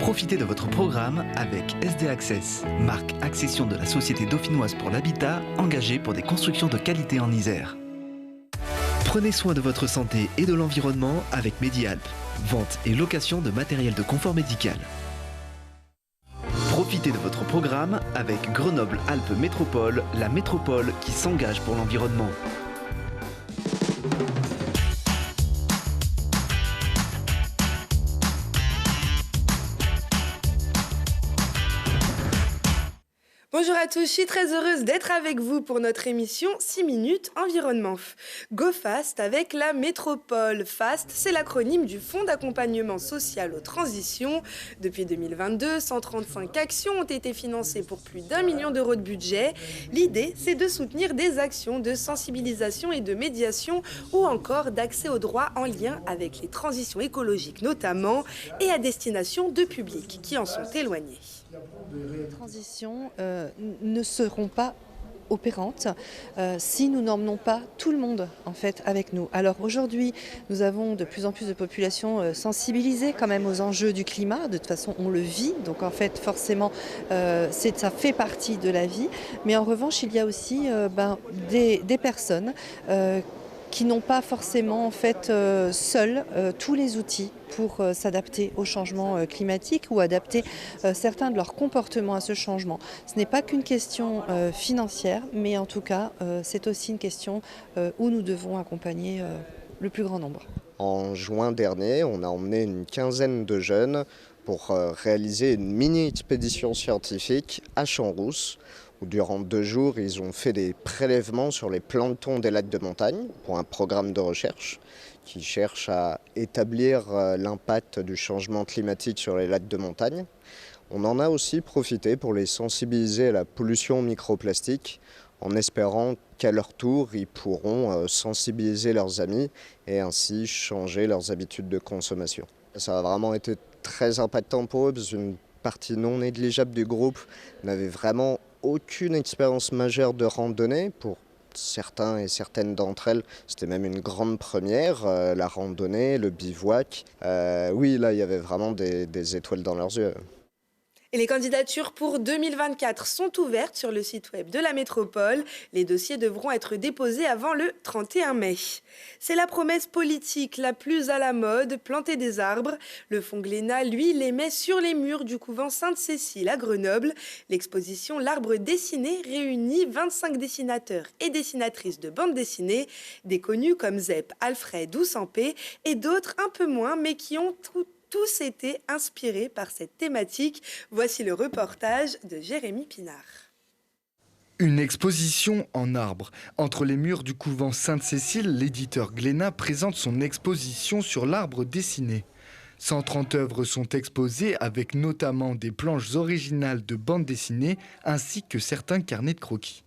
Profitez de votre programme avec SD Access, marque accession de la Société dauphinoise pour l'habitat, engagée pour des constructions de qualité en Isère. Prenez soin de votre santé et de l'environnement avec Medialp, vente et location de matériel de confort médical. Profitez de votre programme avec Grenoble-Alpes Métropole, la métropole qui s'engage pour l'environnement. Bonjour à tous, je suis très heureuse d'être avec vous pour notre émission 6 minutes environnement. Go Fast avec la métropole. FAST, c'est l'acronyme du Fonds d'accompagnement social aux transitions. Depuis 2022, 135 actions ont été financées pour plus d'1 million d'euros de budget. L'idée, c'est de soutenir des actions de sensibilisation et de médiation ou encore d'accès aux droits en lien avec les transitions écologiques notamment et à destination de publics qui en sont éloignés. Les transitions ne seront pas opérantes si nous n'emmenons pas tout le monde en fait avec nous. Alors aujourd'hui, nous avons de plus en plus de populations sensibilisées quand même aux enjeux du climat. De toute façon, on le vit, donc en fait forcément, ça fait partie de la vie. Mais en revanche, il y a aussi des personnes qui n'ont pas forcément en fait seuls tous les outils pour s'adapter au changement climatique ou adapter certains de leurs comportements à ce changement. Ce n'est pas qu'une question financière, mais en tout cas, c'est aussi une question où nous devons accompagner le plus grand nombre. En juin dernier, on a emmené une quinzaine de jeunes pour réaliser une mini-expédition scientifique à Champs-Rousses, où durant 2 jours, ils ont fait des prélèvements sur les planctons des lacs de montagne pour un programme de recherche qui cherche à établir l'impact du changement climatique sur les lacs de montagne. On en a aussi profité pour les sensibiliser à la pollution microplastique en espérant qu'à leur tour, ils pourront sensibiliser leurs amis et ainsi changer leurs habitudes de consommation. Ça a vraiment été très impactant pour eux parce qu'une partie non négligeable du groupe n'avait vraiment aucune expérience majeure de randonnée. Pour certains et certaines d'entre elles, c'était même une grande première, la randonnée, le bivouac. Oui, là, il y avait vraiment des étoiles dans leurs yeux. Et les candidatures pour 2024 sont ouvertes sur le site web de la métropole. Les dossiers devront être déposés avant le 31 mai. C'est la promesse politique la plus à la mode, planter des arbres. Le Fonds Glénat, lui, les met sur les murs du couvent Sainte-Cécile à Grenoble. L'exposition L'Arbre dessiné réunit 25 dessinateurs et dessinatrices de bande dessinée, des connus comme Zep, Alfred ou Sampé, et d'autres un peu moins, mais qui ont tous été inspirés par cette thématique. Voici le reportage de Jérémy Pinard. Une exposition en arbre. Entre les murs du couvent Sainte-Cécile, l'éditeur Glénat présente son exposition sur l'arbre dessiné. 130 œuvres sont exposées avec notamment des planches originales de bande dessinée ainsi que certains carnets de croquis.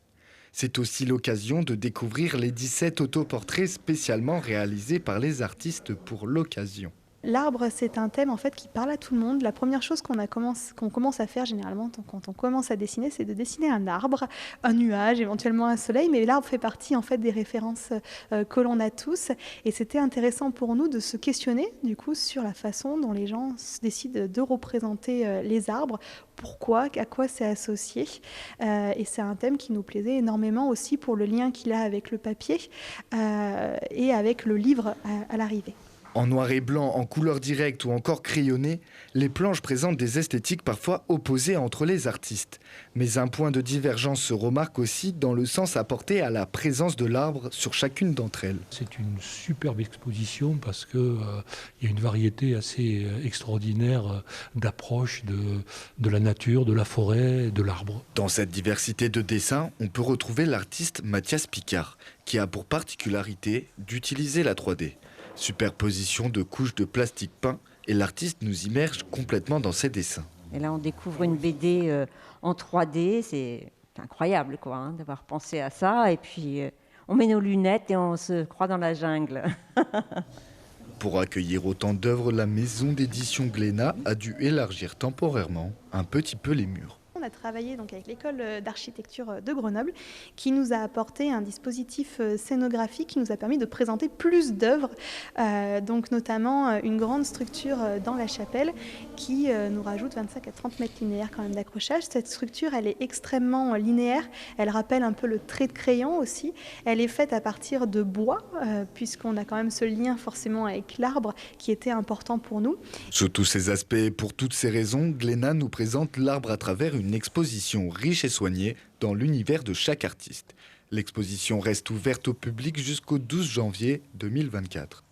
C'est aussi l'occasion de découvrir les 17 autoportraits spécialement réalisés par les artistes pour l'occasion. L'arbre, c'est un thème en fait qui parle à tout le monde. La première chose qu'on commence à faire généralement quand on commence à dessiner, c'est de dessiner un arbre, un nuage, éventuellement un soleil. Mais l'arbre fait partie en fait des références que l'on a tous. Et c'était intéressant pour nous de se questionner du coup sur la façon dont les gens décident de représenter les arbres. Pourquoi, à quoi c'est associé. Et c'est un thème qui nous plaisait énormément aussi pour le lien qu'il a avec le papier et avec le livre à l'arrivée. En noir et blanc, en couleur directe ou encore crayonnée, les planches présentent des esthétiques parfois opposées entre les artistes. Mais un point de divergence se remarque aussi dans le sens apporté à la présence de l'arbre sur chacune d'entre elles. C'est une superbe exposition parce qu'il y a une variété assez extraordinaire d'approches de la nature, de la forêt, de l'arbre. Dans cette diversité de dessins, on peut retrouver l'artiste Mathias Picard, qui a pour particularité d'utiliser la 3D. Superposition de couches de plastique peint et l'artiste nous immerge complètement dans ses dessins. Et là, on découvre une BD en 3D, c'est incroyable quoi, d'avoir pensé à ça. Et puis, on met nos lunettes et on se croit dans la jungle. Pour accueillir autant d'œuvres, la maison d'édition Glénat a dû élargir temporairement un petit peu les murs. On a a travaillé donc avec l'école d'architecture de Grenoble, qui nous a apporté un dispositif scénographique qui nous a permis de présenter plus d'œuvres, donc notamment une grande structure dans la chapelle qui nous rajoute 25 à 30 mètres linéaires quand même d'accrochage. Cette structure, elle est extrêmement linéaire, elle rappelle un peu le trait de crayon aussi. Elle est faite à partir de bois, puisqu'on a quand même ce lien forcément avec l'arbre qui était important pour nous. Sous tous ces aspects et pour toutes ces raisons, Glénat nous présente l'arbre à travers une exposition riche et soignée dans l'univers de chaque artiste. L'exposition reste ouverte au public jusqu'au 12 janvier 2024.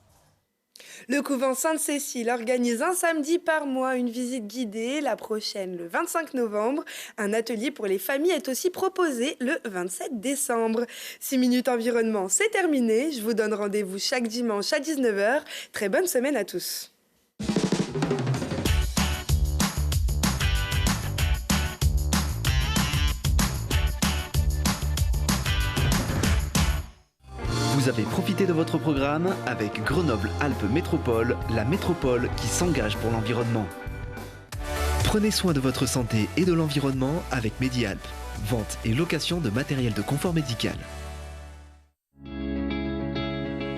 Le couvent Sainte-Cécile organise un samedi par mois une visite guidée, la prochaine le 25 novembre. Un atelier pour les familles est aussi proposé le 27 décembre. 6 minutes environnement, c'est terminé. Je vous donne rendez-vous chaque dimanche à 19h. Très bonne semaine à tous. Vous avez profité de votre programme avec Grenoble-Alpes Métropole, la métropole qui s'engage pour l'environnement. Prenez soin de votre santé et de l'environnement avec Medialp, vente et location de matériel de confort médical.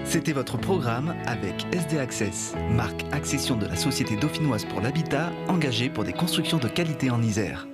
C'était votre programme avec SD Access, marque accession de la Société dauphinoise pour l'habitat, engagée pour des constructions de qualité en Isère.